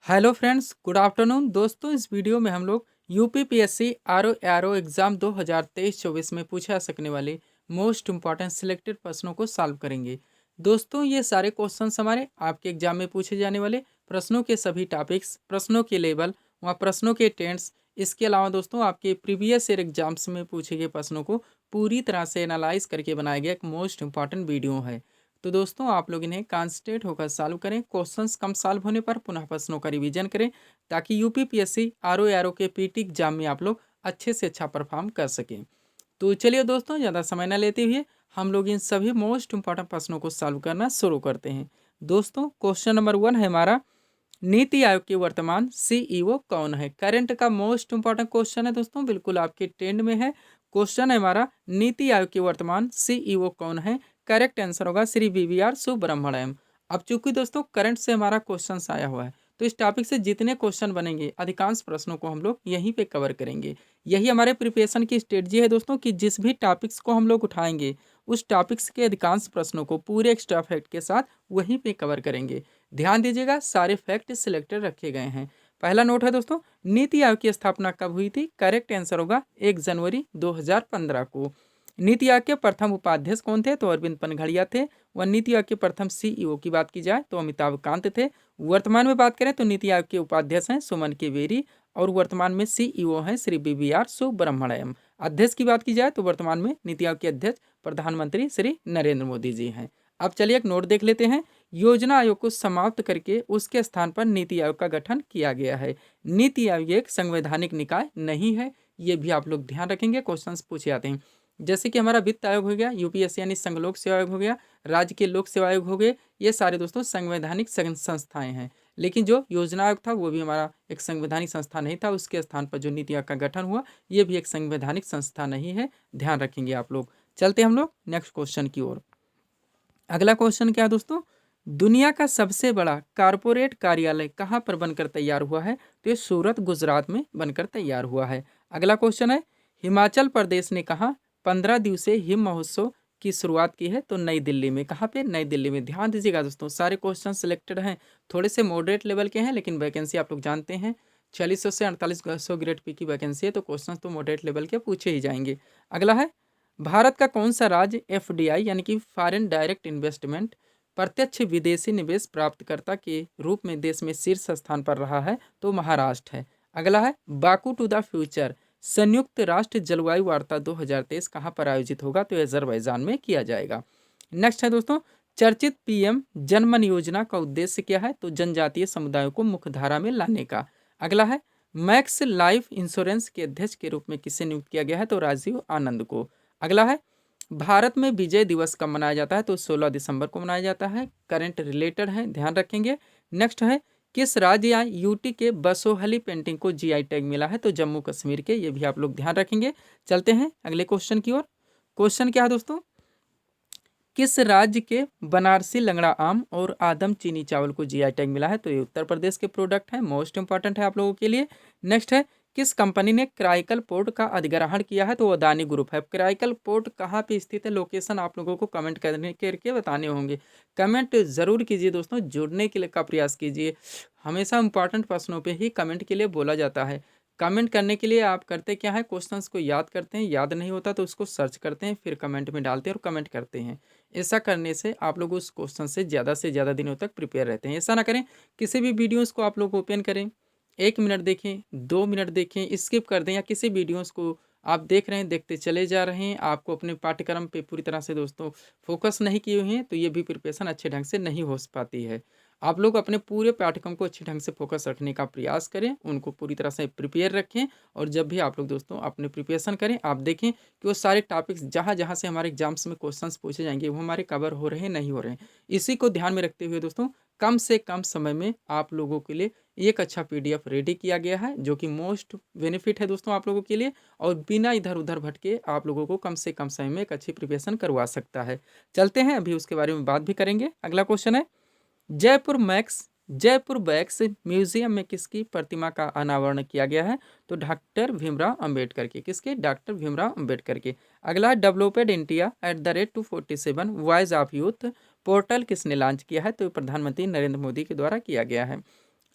Hello friends, good afternoon. दोस्तों, इस video में हम लोग यूपीपीएससी आरओ एग्ज़ाम 2023-24 में पूछे जा सकने वाले मोस्ट इंपॉर्टेंट सिलेक्टेड प्रश्नों को सॉल्व करेंगे। दोस्तों, ये सारे क्वेश्चंस हमारे आपके एग्जाम में पूछे जाने वाले प्रश्नों के सभी टॉपिक्स, प्रश्नों के लेवल व प्रश्नों के टेंस, इसके अलावा दोस्तों आपके प्रीवियस ईयर एग्जाम्स में पूछे गए प्रश्नों को पूरी तरह से एनालाइज करके बनाया गया एक मोस्ट इंपॉर्टेंट वीडियो है। तो दोस्तों, आप लोग इन्हें कॉन्सेंट्रेट होकर सॉल्व करें। क्वेश्चंस कम सॉल्व होने पर पुनः प्रश्नों का रिवीजन करें ताकि यूपीपीएससी आरओ के पीटी एग्जाम में आप लोग अच्छे से अच्छा परफॉर्म कर सकें। तो चलिए दोस्तों, ज़्यादा समय न लेते हुए हम लोग इन सभी मोस्ट इंपॉर्टेंट प्रश्नों को सॉल्व करना शुरू करते हैं। दोस्तों, क्वेश्चन नंबर 1 है हमारा, नीति आयोग के वर्तमान सीईओ कौन है? करंट का मोस्ट इंपॉर्टेंट क्वेश्चन है दोस्तों, बिल्कुल आपके ट्रेंड में है। क्वेश्चन है हमारा, नीति आयोग के वर्तमान सीईओ कौन है? करेक्ट आंसर होगा श्री वीवीआर सुब्रमण्यम। अब चूंकि दोस्तों करंट से हमारा क्वेश्चन आया हुआ है, तो इस टॉपिक से जितने क्वेश्चन बनेंगे अधिकांश प्रश्नों को हम लोग यहीं पे कवर करेंगे। यही हमारे प्रिपरेशन की स्ट्रेटजी है दोस्तों कि जिस भी टॉपिक्स को हम लोग उठाएंगे उस टॉपिक्स के अधिकांश प्रश्नों को पूरे एक्स्ट्रा फैक्ट के साथ वहीं पे कवर करेंगे। ध्यान दीजिएगा, सारे फैक्ट सिलेक्टेड रखे गए हैं। पहला नोट है दोस्तों, नीति आयोग की स्थापना कब हुई थी? करेक्ट आंसर होगा 1 जनवरी 2015 को। नीति आयोग के प्रथम उपाध्यक्ष कौन थे? तो अरविंद पनघड़िया थे। व नीति आयोग के प्रथम सीईओ की बात की जाए तो अमिताभ कांत थे। वर्तमान में बात करें तो नीति आयोग के उपाध्यक्ष हैं सुमन के वेरी और वर्तमान में सीईओ हैं श्री वीवीआर सुब्रमण्यम। अध्यक्ष की बात की जाए तो वर्तमान में नीति आयोग के अध्यक्ष प्रधानमंत्री श्री नरेंद्र मोदी जी हैं। अब चलिए एक नोट देख लेते हैं। योजना आयोग को समाप्त करके उसके स्थान पर नीति आयोग का गठन किया गया है। नीति आयोग एक संवैधानिक निकाय नहीं है, ये भी आप लोग ध्यान रखेंगे, क्वेश्चंस पूछे जाते हैं। जैसे कि हमारा वित्त आयोग हो गया, यूपीएससी यानी संघ लोक सेवा आयोग हो गया, राज्य के लोक सेवा आयोग हो गए, ये सारे दोस्तों संवैधानिक संस्थाएं हैं। लेकिन जो योजना आयोग था वो भी हमारा एक संवैधानिक संस्था नहीं था, उसके स्थान पर जो नीति आयोग का गठन हुआ ये भी एक संवैधानिक संस्था नहीं है, ध्यान रखेंगे आप लोग। चलते हम लोग नेक्स्ट क्वेश्चन की ओर। अगला क्वेश्चन क्या है दोस्तों, दुनिया का सबसे बड़ा कारपोरेट कार्यालय कहाँ पर बनकर तैयार हुआ है? तो ये सूरत गुजरात में बनकर तैयार हुआ है। अगला क्वेश्चन है, हिमाचल प्रदेश ने कहाँ 15 दिवसीय हिम महोत्सव की शुरुआत की है? तो नई दिल्ली में। कहाँ पे? नई दिल्ली में। ध्यान दीजिएगा दोस्तों, सारे क्वेश्चन सिलेक्टेड हैं, थोड़े से मॉडरेट लेवल के हैं, लेकिन वैकेंसी आप लोग जानते हैं 4600 से 4800 ग्रेड पी की वैकेंसी है, तो क्वेश्चन तो मॉडरेट लेवल के पूछे ही जाएंगे। अगला है, भारत का कौन सा राज्य एफडीआई यानी कि फॉरेन डायरेक्ट इन्वेस्टमेंट प्रत्यक्ष विदेशी निवेश प्राप्तकर्ता के रूप में देश में शीर्ष स्थान पर रहा है? तो महाराष्ट्र है। अगला है, बाकू टू द फ्यूचर संयुक्त राष्ट्र जलवायु वार्ता 2023 कहाँ पर आयोजित होगा? तो अजरबैजान में किया जाएगा। नेक्स्ट है दोस्तों, चर्चित पीएम जनमन योजना का उद्देश्य क्या है? तो जनजातीय समुदायों को मुख्यधारा में लाने का। अगला है, मैक्स लाइफ इंश्योरेंस के अध्यक्ष के रूप में किसे नियुक्त किया गया है? तो राजीव आनंद को। अगला है, भारत में विजय दिवस कब मनाया जाता है? तो 16 दिसंबर को मनाया जाता है। करंट रिलेटेड है, ध्यान रखेंगे। नेक्स्ट है, किस राज्य या यूटी के बसोहली पेंटिंग को जीआई टैग मिला है? तो जम्मू कश्मीर के, ये भी आप लोग ध्यान रखेंगे। चलते हैं अगले क्वेश्चन की ओर। क्वेश्चन क्या है दोस्तों, किस राज्य के बनारसी लंगड़ा आम और आदम चीनी चावल को जीआई टैग मिला है? तो ये उत्तर प्रदेश के प्रोडक्ट है, मोस्ट इंपॉर्टेंट है आप लोगों के लिए। नेक्स्ट है, किस कंपनी ने क्राइकल पोर्ट का अधिग्रहण किया है? तो अदानी ग्रुप है। क्राइकल पोर्ट कहाँ पे स्थित है, लोकेशन आप लोगों को कमेंट करके बताने होंगे। कमेंट जरूर कीजिए दोस्तों, जुड़ने के लिए का प्रयास कीजिए। हमेशा इंपॉर्टेंट प्रश्नों पे ही कमेंट के लिए बोला जाता है। कमेंट करने के लिए आप करते क्या है, क्वेश्चंस को याद करते हैं, याद नहीं होता तो उसको सर्च करते हैं, फिर कमेंट में डालते हैं और कमेंट करते हैं। ऐसा करने से आप लोग उस क्वेश्चन से ज़्यादा दिनों तक प्रिपेयर रहते हैं। ऐसा ना करें, किसी भी वीडियोस को आप लोग ओपन करें, 1 मिनट देखें, 2 मिनट देखें, स्किप कर दें, या किसी वीडियोस को आप देख रहे हैं, देखते चले जा रहे हैं, आपको अपने पाठ्यक्रम पे पूरी तरह से दोस्तों फोकस नहीं किए हुए हैं, तो ये भी प्रिपरेशन अच्छे ढंग से नहीं हो पाती है। आप लोग अपने पूरे पाठ्यक्रम को अच्छे ढंग से फोकस रखने का प्रयास करें, उनको पूरी तरह से प्रिपेयर रखें, और जब भी आप लोग दोस्तों अपने प्रिपरेशन करें, आप देखें कि वो सारे टॉपिक्स जहाँ जहाँ से हमारे एग्जाम्स में क्वेश्चंस पूछे जाएंगे वो हमारे कवर हो रहे हैं, नहीं हो रहे हैं। इसी को ध्यान में रखते हुए दोस्तों कम से कम समय में आप लोगों के लिए एक अच्छा पीडीएफ रेडी किया गया है, जो कि मोस्ट बेनिफिट है दोस्तों आप लोगों के लिए, और बिना इधर उधर भटके आप लोगों को कम से कम समय में एक अच्छी प्रिपरेशन करवा सकता है। चलते हैं, अभी उसके बारे में बात भी करेंगे। अगला क्वेश्चन है, जयपुर बैक्स म्यूजियम में किसकी प्रतिमा का अनावरण किया गया है? तो डॉक्टर भीमराव अंबेडकर के। किसके? डॉक्टर भीमराव अंबेडकर के। अगला है, developed India @247 voice of youth portal किसने लॉन्च किया है? तो प्रधानमंत्री नरेंद्र मोदी के द्वारा किया गया है।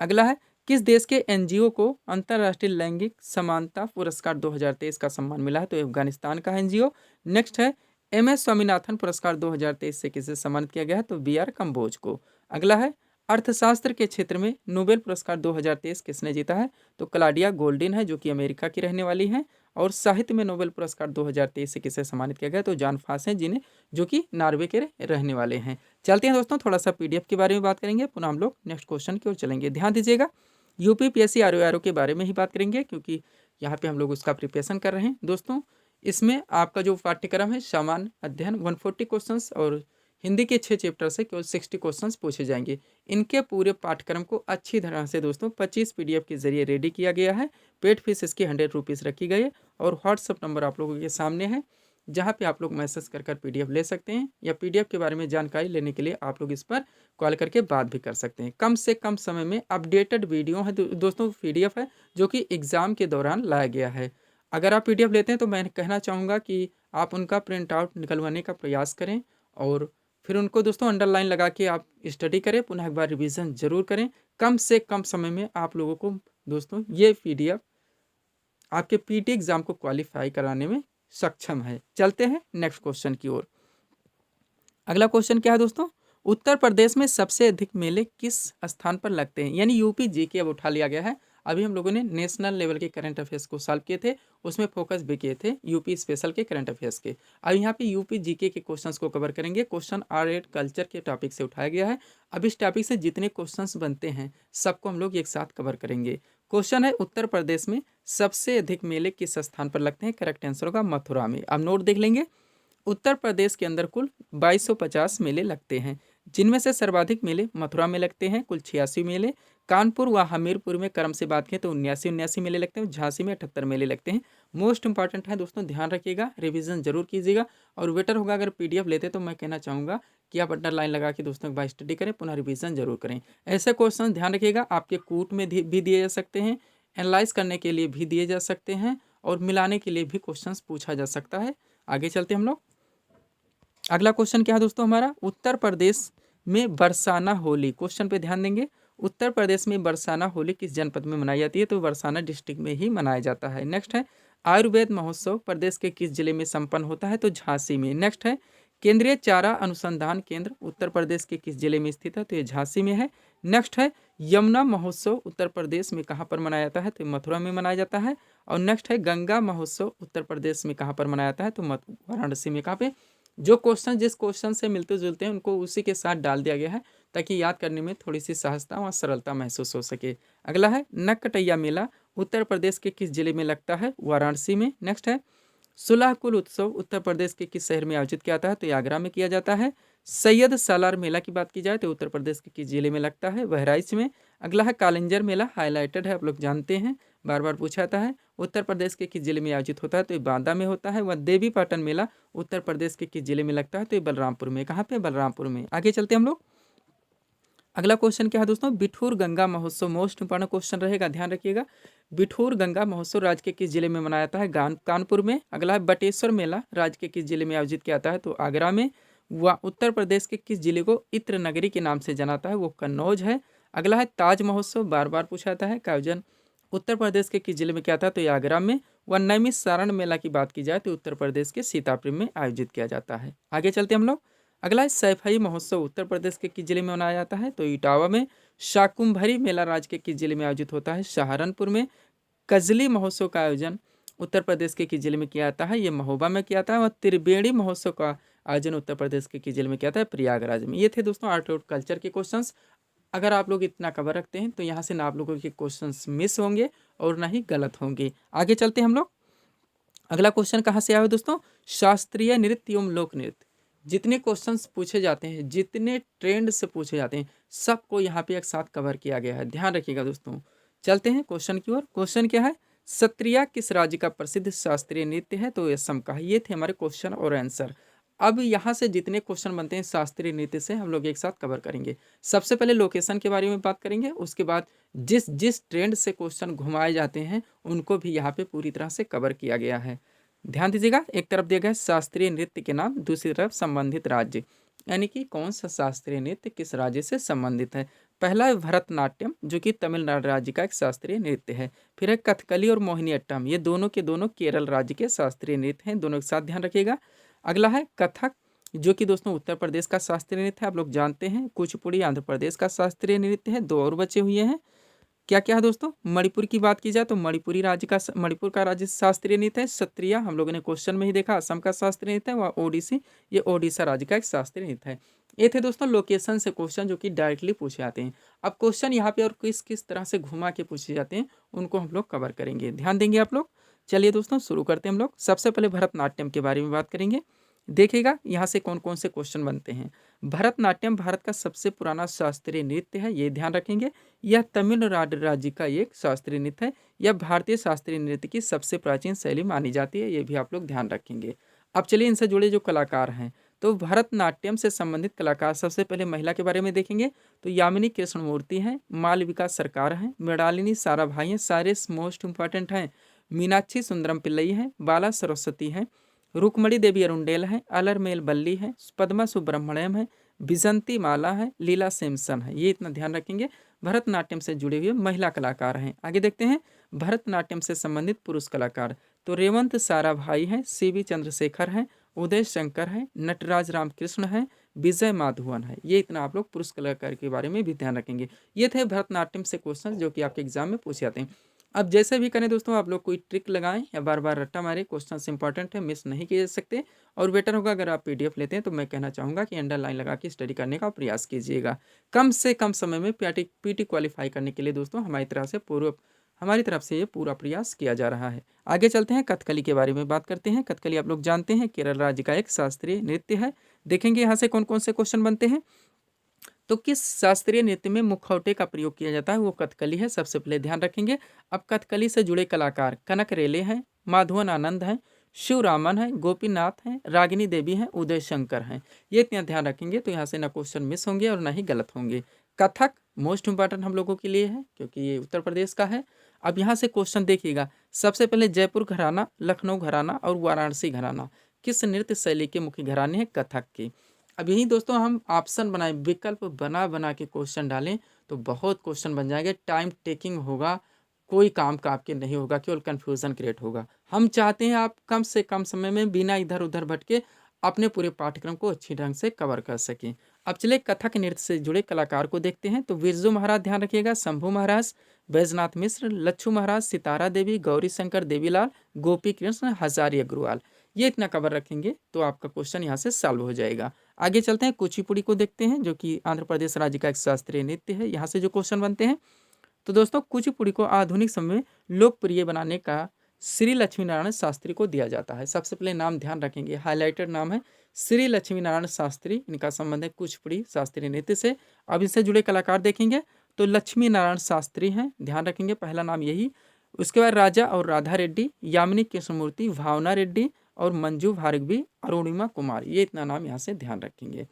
अगला है, किस देश के एनजीओ को अंतर्राष्ट्रीय लैंगिक समानता पुरस्कार 2023 का सम्मान मिला है? तो अफगानिस्तान का एनजीओ। नेक्स्ट है MS स्वामीनाथन पुरस्कार 2023 से किसे सम्मानित किया गया है? तो BR कंबोज को। अगला है अर्थशास्त्र के क्षेत्र में नोबेल पुरस्कार 2023 किसने जीता है? तो क्लाडिया गोल्डिन है, जो कि अमेरिका की रहने वाली हैं। और साहित्य में नोबेल पुरस्कार 2023 से किसे सम्मानित किया गया? तो जॉन फास हैं, जिन्हें जो कि नॉर्वे के रहने वाले हैं। चलते हैं दोस्तों, थोड़ा सा PDF के बारे में बात करेंगे, पुनः हम लोग नेक्स्ट क्वेश्चन की ओर चलेंगे। ध्यान दीजिएगा, UPPSC RO के बारे में ही बात करेंगे, क्योंकि यहाँ पे हम लोग उसका प्रिपरेशन कर रहे हैं। दोस्तों, इसमें आपका जो पाठ्यक्रम है सामान्य अध्ययन 140 क्वेश्चंस और हिंदी के 6 चैप्टर से केवल 60 क्वेश्चंस पूछे जाएंगे। इनके पूरे पाठ्यक्रम को अच्छी तरह से दोस्तों 25 PDF के जरिए रेडी किया गया है। पेड फीस इसकी 100 रुपीज़ रखी गई है और व्हाट्सअप नंबर आप लोगों के सामने है, जहाँ पे आप लोग मैसेज कर PDF ले सकते हैं, या PDF के बारे में जानकारी लेने के लिए आप लोग इस पर कॉल करके बात भी कर सकते हैं। कम से कम समय में अपडेटेड वीडियो है दोस्तों, PDF है जो कि एग्ज़ाम के दौरान लाया गया है। अगर आप PDF लेते हैं तो मैं कहना चाहूँगा कि आप उनका प्रिंट आउट निकलवाने का प्रयास करें और फिर उनको दोस्तों अंडरलाइन लगा के आप स्टडी करें, पुनः एक बार रिवीजन जरूर करें। कम से कम समय में आप लोगों को दोस्तों ये PDF आपके PT एग्ज़ाम को क्वालिफाई कराने में सक्षम है। चलते हैं नेक्स्ट क्वेश्चन की ओर। अगला क्वेश्चन क्या है दोस्तों? उत्तर प्रदेश में सबसे अधिक मेले किस स्थान पर लगते हैं? यानी UP GK अब उठा लिया गया है। अभी हम लोगों ने नेशनल लेवल के करंट अफेयर्स को सॉल्व किए थे, उसमें फोकस भी किए थे UP स्पेशल के करंट अफेयर्स के। अब यहाँ पे UP GK के क्वेश्चंस को कवर करेंगे। क्वेश्चन R8 कल्चर के टॉपिक से उठाया गया है। अब इस टॉपिक से जितने क्वेश्चंस बनते हैं सबको हम लोग एक साथ कवर करेंगे। क्वेश्चन है, उत्तर प्रदेश में सबसे अधिक मेले किस स्थान पर लगते हैं? करेक्ट आंसर होगा मथुरा में। अब नोट देख लेंगे, उत्तर प्रदेश के अंदर कुल 2250 मेले लगते हैं, जिनमें से सर्वाधिक मेले मथुरा में लगते हैं, कुल 86 मेले। कानपुर व हमीरपुर में क्रम से बात करें तो 79 मेले लगते हैं। झांसी में 78 मेले लगते हैं। मोस्ट इंपॉर्टेंट है दोस्तों, ध्यान रखिएगा, रिवीजन जरूर कीजिएगा। और बेटर होगा अगर PDF लेते तो मैं कहना चाहूँगा कि आप अंडरलाइन लगा के दोस्तों एक बार स्टडी करें, पुनः रिवीजन जरूर करें। ऐसे क्वेश्चन ध्यान रखिएगा आपके कूट में भी दिए जा सकते हैं, एनालाइज करने के लिए भी दिए जा सकते हैं, और मिलाने के लिए भी क्वेश्चन पूछा जा सकता है। आगे चलते हम लोग। अगला क्वेश्चन क्या है दोस्तों हमारा? उत्तर प्रदेश में बरसाना होली, क्वेश्चन पे ध्यान देंगे। उत्तर प्रदेश में बरसाना होली किस जनपद में मनाई जाती है? तो बरसाना डिस्ट्रिक्ट में ही मनाया जाता है। नेक्स्ट है, आयुर्वेद महोत्सव प्रदेश के किस जिले में संपन्न होता है? तो झांसी में। नेक्स्ट है, केंद्रीय चारा अनुसंधान केंद्र उत्तर प्रदेश के किस जिले में स्थित है? तो ये झांसी में है। नेक्स्ट है, यमुना महोत्सव उत्तर प्रदेश में कहाँ पर मनाया जाता है? तो मथुरा में मनाया जाता है। और नेक्स्ट है, गंगा महोत्सव उत्तर प्रदेश में कहाँ पर मनाया जाता है? तो वाराणसी में। कहाँ पे? जो क्वेश्चन जिस क्वेश्चन से मिलते जुलते हैं उनको उसी के साथ डाल दिया गया है, ताकि याद करने में थोड़ी सी सहजता और सरलता महसूस हो सके। अगला है, नक्कटैया मेला उत्तर प्रदेश के किस जिले में लगता है? वाराणसी में। नेक्स्ट है, सुलहकुल उत्सव उत्तर प्रदेश के किस शहर में आयोजित किया जाता है? तो आगरा में किया जाता है। सैयद सालार मेला की बात की जाए तो उत्तर प्रदेश के किस जिले में लगता है? बहराइच में। अगला है, कालिंजर मेला हाईलाइटेड है, आप लोग जानते हैं, बार बार पूछा जाता है, उत्तर प्रदेश के किस जिले में आयोजित होता है? तो ये बांदा में होता है। वह देवी पाटन मेला उत्तर प्रदेश के किस जिले में लगता है? तो ये बलरामपुर में। कहाँ पे? बलरामपुर में। आगे चलते हम लोग। अगला क्वेश्चन क्या है दोस्तों? बिठूर गंगा महोत्सव, मोस्ट इंपॉर्टेंट क्वेश्चन रहेगा, ध्यान रखिएगा। बिठूर गंगा महोत्सव राज्य के किस जिले में मनाया जाता है? कानपुर में। अगला है, बटेश्वर मेला राज्य के किस जिले में आयोजित किया जाता है? तो आगरा में। वह उत्तर प्रदेश के किस जिले को इत्र नगरी के नाम से जानाता है? वो कन्नौज है। अगला है, ताज महोत्सव, बार बार पूछा जाता है, का आयोजन उत्तर प्रदेश के किस जिले में किया था? तो ये आगरा में। व नैमिषारण मेला की बात की जाए तो उत्तर प्रदेश के सीतापुर में आयोजित किया जाता है। आगे चलते हम लोग। अगला है, सैफई महोत्सव उत्तर प्रदेश के किस जिले में मनाया जाता है? तो इटावा में। शाकुंभरी मेला राज्य के किस जिले में आयोजित होता है? सहारनपुर में। कजली महोत्सव का आयोजन उत्तर प्रदेश के किस जिले में किया जाता है? ये महोबा में किया जाता है। और त्रिवेणी महोत्सव का आयोजन उत्तर प्रदेश के किस जिले में किया जाता है? प्रयागराज में। ये थे दोस्तों आर्ट और कल्चर के क्वेश्चंस। अगर आप लोग इतना कवर रखते हैं तो यहाँ से ना आप लोगों के क्वेश्चंस मिस होंगे और ना ही गलत होंगे। आगे चलते हैं हम लोग। अगला क्वेश्चन कहाँ से आया है दोस्तों? शास्त्रीय नृत्य एवं लोक नृत्य। जितने क्वेश्चंस पूछे जाते हैं, जितने ट्रेंड से पूछे जाते हैं, सबको यहाँ पे एक साथ कवर किया गया है, ध्यान रखिएगा दोस्तों। चलते हैं क्वेश्चन की ओर। क्वेश्चन क्या है? सत्रिया किस राज्य का प्रसिद्ध शास्त्रीय नृत्य है? तो असम का। ये थे हमारे क्वेश्चन और आंसर। अब यहाँ से जितने क्वेश्चन बनते हैं शास्त्रीय नृत्य से हम लोग एक साथ कवर करेंगे। सबसे पहले लोकेशन के बारे में बात करेंगे, उसके बाद जिस जिस ट्रेंड से क्वेश्चन घुमाए जाते हैं उनको भी यहाँ पे पूरी तरह से कवर किया गया है। ध्यान दीजिएगा, एक तरफ दिया गया है शास्त्रीय नृत्य के नाम, दूसरी तरफ संबंधित राज्य, यानी कि कौन सा शास्त्रीय नृत्य किस राज्य से संबंधित है। पहला है भरतनाट्यम, जो कि तमिलनाडु राज्य का एक शास्त्रीय नृत्य है। फिर है कथकली और मोहिनीअट्टम, ये दोनों के दोनों केरल राज्य के शास्त्रीय नृत्य हैं, दोनों एक साथ ध्यान रखिएगा। अगला है कथक, जो कि दोस्तों उत्तर प्रदेश का शास्त्रीय नृत्य है, आप लोग जानते हैं। कुचिपुड़ी आंध्र प्रदेश का शास्त्रीय नृत्य है। दो और बचे हुए हैं, क्या क्या है दोस्तों। मणिपुर की बात की जाए तो मणिपुर का राज्य शास्त्रीय नृत्य है सत्रिया, हम लोगों ने क्वेश्चन में ही देखा। असम का शास्त्रीय नृत्य है वह ओडिसी, ये ओडिशा राज्य का एक शास्त्रीय नृत्य है। ये थे दोस्तों लोकेशन से क्वेश्चन जो कि डायरेक्टली पूछे जाते हैं। अब क्वेश्चन यहाँ पे और किस किस तरह से घुमा के पूछे जाते हैं उनको हम लोग कवर करेंगे, ध्यान देंगे आप लोग। चलिए दोस्तों शुरू करते हैं हम लोग। सबसे पहले भरतनाट्यम के बारे में बात करेंगे। देखिएगा यहाँ से कौन कौन से क्वेश्चन बनते हैं। भरतनाट्यम भारत का सबसे पुराना शास्त्रीय नृत्य है, ये ध्यान रखेंगे। यह तमिलनाडु राज्य का एक शास्त्रीय नृत्य है। यह भारतीय शास्त्रीय नृत्य की सबसे प्राचीन शैली मानी जाती है, ये भी आप लोग ध्यान रखेंगे। अब चलिए इनसे जुड़े जो कलाकार हैं, तो भरतनाट्यम से संबंधित कलाकार सबसे पहले महिला के बारे में देखेंगे तो यामिनी कृष्णमूर्ति हैं, मालविका सरकार हैं, मृणालिनी साराभाई हैं, सारे मोस्ट इंपॉर्टेंट हैं। मीनाक्षी सुंदरम पिल्लई हैं, बाला सरस्वती हैं, रुक्मणी देवी अरुंडेल हैं, अलरमेल बल्ली है, पद्मा सुब्रमण्यम है, बिजंती माला है, लीला सैमसन है, ये इतना ध्यान रखेंगे। भरतनाट्यम से जुड़े हुए महिला कलाकार हैं। आगे देखते हैं भरतनाट्यम से संबंधित पुरुष कलाकार, तो रेवंत साराभाई हैं, सीवी चंद्रशेखर हैं, उदय शंकर है, नटराज रामकृष्ण है, विजय माधवन है, ये इतना आप लोग पुरुष कलाकार के बारे में भी ध्यान रखेंगे। ये थे भरतनाट्यम से क्वेश्चन जो कि आपके एग्जाम में पूछे जाते हैं। अब जैसे भी करें दोस्तों, आप लोग कोई ट्रिक लगाएं या बार बार रट्टा मारे, क्वेश्चन इंपॉर्टेंट है, मिस नहीं किए जा सकते। और बेटर होगा अगर आप पीडीएफ लेते हैं तो मैं कहना चाहूँगा कि अंडरलाइन लगा के स्टडी करने का प्रयास कीजिएगा। कम से कम समय में पीटी क्वालिफाई करने के लिए दोस्तों हमारी तरफ से ये पूरा प्रयास किया जा रहा है। आगे चलते हैं, कथकली के बारे में बात करते हैं। कथकली आप लोग जानते हैं केरल राज्य का एक शास्त्रीय नृत्य है। देखेंगे यहाँ से कौन कौन से क्वेश्चन बनते हैं। तो किस शास्त्रीय नृत्य में मुखौटे का प्रयोग किया जाता है, वो कथकली है, सबसे पहले ध्यान रखेंगे। अब कथकली से जुड़े कलाकार कनक रेले हैं, माधवन आनंद हैं, शिवरामन है, गोपीनाथ हैं, रागिनी देवी हैं, उदय शंकर हैं, ये इतना ध्यान रखेंगे तो यहाँ से ना क्वेश्चन मिस होंगे और ना ही गलत होंगे। कथक मोस्ट इंपॉर्टेंट हम लोगों के लिए है क्योंकि ये उत्तर प्रदेश का है। अब यहाँ से क्वेश्चन देखिएगा, सबसे पहले जयपुर घराना, लखनऊ घराना और वाराणसी घराना किस नृत्य शैली के मुख्य घराने हैं कथक के। अब यही दोस्तों हम ऑप्शन बनाए, विकल्प बना बना के क्वेश्चन डालें तो बहुत क्वेश्चन बन जाएंगे, टाइम टेकिंग होगा, कोई काम का आपके नहीं होगा, केवल कन्फ्यूज़न क्रिएट होगा। हम चाहते हैं आप कम से कम समय में बिना इधर उधर भटके अपने पूरे पाठ्यक्रम को अच्छी ढंग से कवर कर सकें। अब चले कथक नृत्य से जुड़े कलाकार को देखते हैं, तो बिरजू महाराज ध्यान रखिएगा, शंभू महाराज, बैजनाथ मिश्र, लच्छू महाराज, सितारा देवी, गौरी शंकर देवीलाल, गोपी कृष्ण, हजारी अग्रवाल, ये इतना कवर रखेंगे तो आपका क्वेश्चन यहाँ से सॉल्व हो जाएगा। आगे चलते हैं, कुचिपुड़ी को देखते हैं जो कि आंध्र प्रदेश राज्य का एक शास्त्रीय नृत्य है। यहाँ से जो क्वेश्चन बनते हैं, तो दोस्तों कुचिपुड़ी को आधुनिक समय में लोकप्रिय बनाने का श्री लक्ष्मी नारायण शास्त्री को दिया जाता है। सबसे पहले नाम ध्यान रखेंगे, हाईलाइटेड नाम है श्री लक्ष्मी नारायण शास्त्री, इनका संबंध है कुचिपुड़ी शास्त्रीय नृत्य से। अब इनसे जुड़े कलाकार देखेंगे तो लक्ष्मी नारायण शास्त्री हैं, ध्यान रखेंगे पहला नाम यही। उसके बाद राजा और राधा रेड्डी, यामिनी कृष्णमूर्ति, भावना रेड्डी और मंजू भार्गवी, अरुणिमा कुमार, ये इतना नाम यहाँ से ध्यान रखेंगे।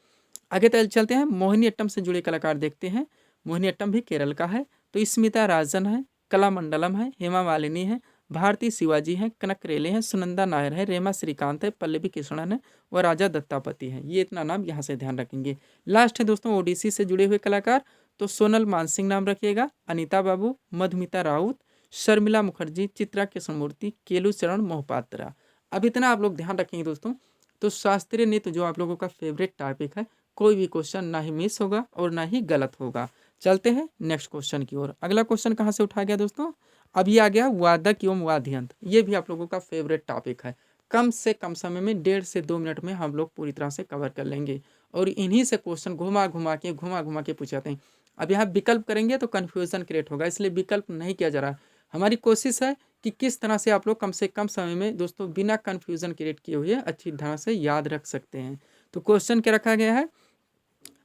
आगे चलते हैं, मोहिनीअट्टम से जुड़े कलाकार देखते हैं। मोहिनीअट्टम भी केरल का है, तो स्मिता राजन है, कलामंडलम है, हेमा मालिनी है, भारती शिवाजी है, कनक रेले हैं, सुनंदा नायर है, रेमा श्रीकांत है, पल्लवी कृष्णन है व राजा दत्तापति है, ये इतना नाम यहाँ से ध्यान रखेंगे। लास्ट है दोस्तों ओडिसी से जुड़े हुए कलाकार, तो सोनल मानसिंह नाम रखिएगा, अनीता बाबू, मधुमिता राउत, शर्मिला मुखर्जी, चित्रा कृष्णमूर्ति, केलू चरण मोहपात्रा। अब इतना आप लोग ध्यान रखेंगे दोस्तों, तो शास्त्रीय नृत्य जो आप लोगों का फेवरेट टॉपिक है, कोई भी क्वेश्चन ना ही मिस होगा और ना ही गलत होगा। चलते हैं नेक्स्ट क्वेश्चन की ओर। अगला क्वेश्चन कहाँ से उठा गया दोस्तों, अभी आ गया वादक एवं वाद्य यंत्र, ये भी आप लोगों का फेवरेट टॉपिक है। कम से कम समय में 1.5 से 2 मिनट में हम लोग पूरी तरह से कवर कर लेंगे और इन्हीं से क्वेश्चन घुमा घुमा के पूछाते हैं। अब यहाँ विकल्प करेंगे तो कन्फ्यूजन क्रिएट होगा, इसलिए विकल्प नहीं किया जा रहा। हमारी कोशिश है कि किस तरह से आप लोग कम से कम समय में दोस्तों बिना कन्फ्यूजन क्रिएट किए हुए अच्छी तरह से याद रख सकते हैं। तो क्वेश्चन क्या रखा गया है,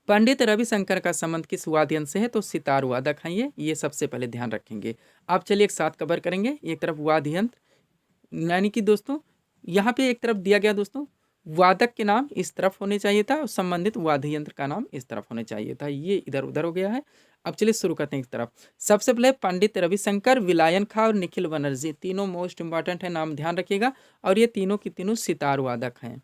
पंडित रविशंकर का संबंध किस वाद्य यंत्र से है, तो सितार वादक हैं ये सबसे पहले ध्यान रखेंगे। आप चलिए एक साथ कवर करेंगे। एक तरफ वाद्य यंत्र, यानी कि दोस्तों यहाँ पे एक तरफ दिया गया दोस्तों वादक के नाम इस तरफ होने चाहिए था और संबंधित वाद्य यंत्र का नाम इस तरफ होने चाहिए था, ये इधर उधर हो गया है। अब चलिए शुरू करते हैं इस तरफ। सबसे पहले पंडित रविशंकर, विलायन खां और निखिल बनर्जी, तीनों मोस्ट इंपॉर्टेंट है, नाम ध्यान रखिएगा। और ये तीनों की तीनों सितार वादक हैं।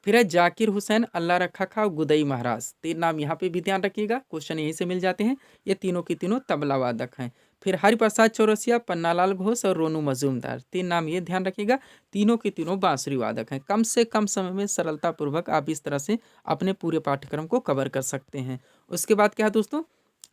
फिर है जाकिर हुसैन, अल्लाह रखा खा, गुदई महाराज। 3 नाम यहाँ पे भी ध्यान रखिएगा, क्वेश्चन यहीं से मिल जाते हैं। ये तीनों की तीनों तबला वादक हैं। फिर हरिप्रसाद चौरसिया, पन्नालाल घोष और रोनू मजूमदार। 3 नाम ये ध्यान रखिएगा, तीनों की तीनों बांसुरी वादक हैं। कम से कम समय में सरलतापूर्वक आप इस तरह से अपने पूरे पाठ्यक्रम को कवर कर सकते हैं। उसके बाद क्या है दोस्तों,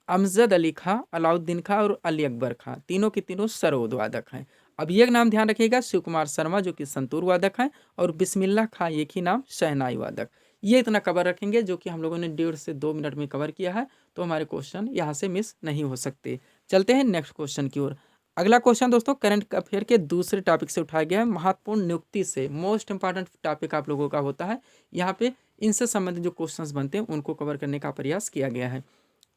अमजद अली खां, अलाउद्दीन खां और अली अकबर खां। तीनों की तीनों सरोद वादक हैं। अब ये नाम ध्यान रखिएगा, शिव कुमार शर्मा जो कि संतूर वादक हैं, और बिस्मिल्लाह खां एक ही नाम शहनाई वादक। ये इतना कवर रखेंगे जो कि हम लोगों ने 1.5 से 2 मिनट में कवर किया है, तो हमारे क्वेश्चन यहाँ से मिस नहीं हो सकते। चलते हैं नेक्स्ट क्वेश्चन की ओर। अगला क्वेश्चन दोस्तों करंट अफेयर के दूसरे टॉपिक से उठाया गया है, महत्वपूर्ण नियुक्ति से। मोस्ट इंपॉर्टेंट टॉपिक आप लोगों का होता है, यहाँ पे इनसे संबंधित जो क्वेश्चंस बनते हैं उनको कवर करने का प्रयास किया गया है।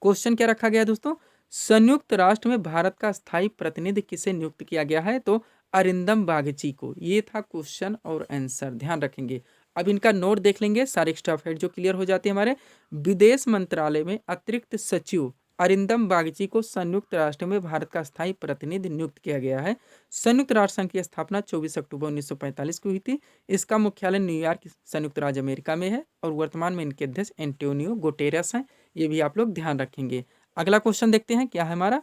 क्वेश्चन क्या रखा गया है दोस्तों, संयुक्त राष्ट्र में भारत का स्थायी प्रतिनिधि किसे नियुक्त किया गया है, तो अरिंदम बागची को। ये था क्वेश्चन और आंसर, ध्यान रखेंगे। अब इनका नोट देख लेंगे, सारे स्टाफ हेड जो क्लियर हो जाते हैं हमारे। विदेश मंत्रालय में अतिरिक्त सचिव अरिंदम बागची को संयुक्त राष्ट्र में भारत का स्थायी प्रतिनिधि नियुक्त किया गया है। संयुक्त राष्ट्र संघ की स्थापना 24 अक्टूबर 1945 को हुई थी। इसका मुख्यालय न्यूयॉर्क संयुक्त राज्य अमेरिका में है, और वर्तमान में इनके अध्यक्ष एंटोनियो गुटेरेस हैं। ये भी आप लोग ध्यान रखेंगे। अगला क्वेश्चन देखते हैं क्या है हमारा।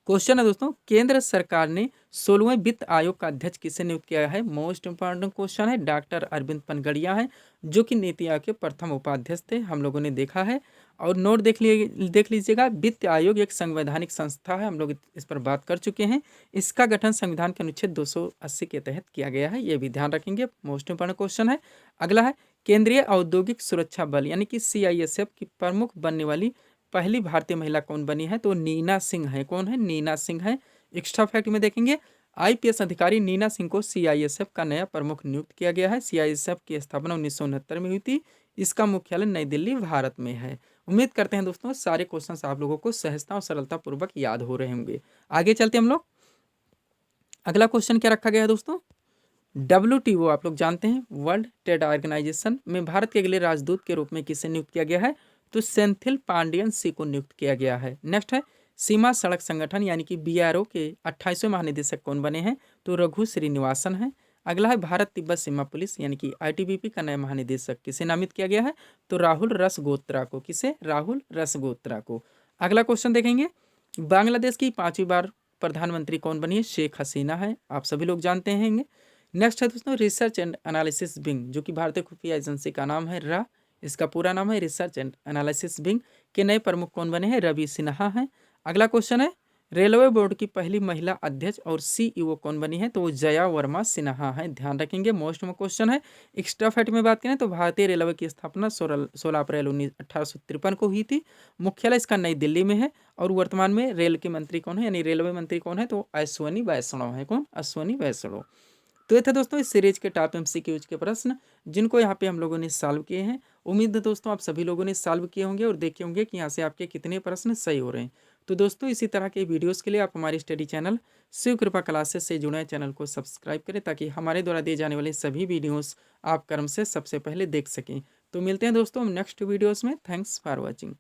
क्वेश्चन है दोस्तों, केंद्र सरकार ने 16वें वित्त आयोग का अध्यक्ष किसे नियुक्त किया है। मोस्ट इंपॉर्टेंट क्वेश्चन है। डॉक्टर अरविंद पनगड़िया हैं, जो कि नीति आयोग के प्रथम उपाध्यक्ष थे, हम लोगों ने देखा है। और नोट देख लीजिएगा, वित्त आयोग एक संवैधानिक संस्था है, हम लोग इस पर बात कर चुके हैं। इसका गठन संविधान के अनुच्छेद 280 के तहत किया गया है, ये भी ध्यान रखेंगे, मोस्ट इंपॉर्टेंट क्वेश्चन है। अगला है, केंद्रीय औद्योगिक सुरक्षा बल यानी कि CISF की प्रमुख बनने वाली पहली भारतीय महिला कौन बनी है, तो नीना सिंह है। कौन है, नीना सिंह है। एक्स्ट्रा फैक्ट में देखेंगे, IPS अधिकारी नीना सिंह को CISF का नया प्रमुख नियुक्त किया गया है। CISF की स्थापना 1969 में हुई थी। इसका मुख्यालय नई दिल्ली भारत में है। उम्मीद करते हैं दोस्तों सारे क्वेश्चंस आप लोगों को सहजता और सरलता पूर्वक याद हो रहे होंगे। आगे चलते हम लोग। अगला क्वेश्चन क्या रखा गया है दोस्तों, WTO आप लोग जानते हैं, वर्ल्ड ट्रेड ऑर्गेनाइजेशन में भारत के अगले राजदूत के रूप में किसे नियुक्त किया गया है, तो सेंथिल पांडियन सी को नियुक्त किया गया है। नेक्स्ट है, सीमा सड़क संगठन यानी कि BRO के 28वें महानिदेशक कौन बने हैं, तो रघु श्रीनिवासन है। अगला है, भारत तिब्बत सीमा पुलिस यानी कि ITBP का नया महानिदेशक किसे नामित किया गया है, तो राहुल रसगोत्रा को। किसे, राहुल रसगोत्रा को। अगला क्वेश्चन देखेंगे, बांग्लादेश की 5वीं बार प्रधानमंत्री कौन बनी है, शेख हसीना है, आप सभी लोग जानते हैं। नेक्स्ट है दोस्तों, रिसर्च एंड एनालिसिस विंग, जो कि भारतीय खुफिया एजेंसी का नाम है रा, इसका पूरा नाम है रिसर्च एंड एनालिसिस विंग, के नए प्रमुख कौन बने हैं, रवि सिन्हा हैं। अगला क्वेश्चन है, रेलवे बोर्ड की पहली महिला अध्यक्ष और CEO कौन बनी है, तो वो जया वर्मा सिन्हा है, ध्यान रखेंगे, मोस्ट क्वेश्चन है। एक्स्ट्रा फैक्ट में बात करें तो भारतीय रेलवे की स्थापना 16 अप्रैल 1853 को हुई थी। मुख्यालय इसका नई दिल्ली में है, और वर्तमान में रेल के मंत्री कौन है, यानी रेलवे मंत्री कौन है, तो अश्वनी वैष्णव है। कौन, अश्वनी वैष्णव। तो ये थे दोस्तों इस सीरीज के टॉप MCQs के प्रश्न, जिनको यहाँ पे हम लोगों ने सॉल्व किए हैं। उम्मीद है दोस्तों आप सभी लोगों ने सॉल्व किए होंगे और देखे होंगे कि यहाँ से आपके कितने प्रश्न सही हो रहे हैं। तो दोस्तों इसी तरह के वीडियोस के लिए आप हमारे स्टडी चैनल शिव कृपा क्लासेस से जुड़े चैनल को सब्सक्राइब करें, ताकि हमारे द्वारा दिए जाने वाले सभी वीडियोस आप क्रम से सबसे पहले देख सकें। तो मिलते हैं दोस्तों नेक्स्ट वीडियोस में। Thanks for watching.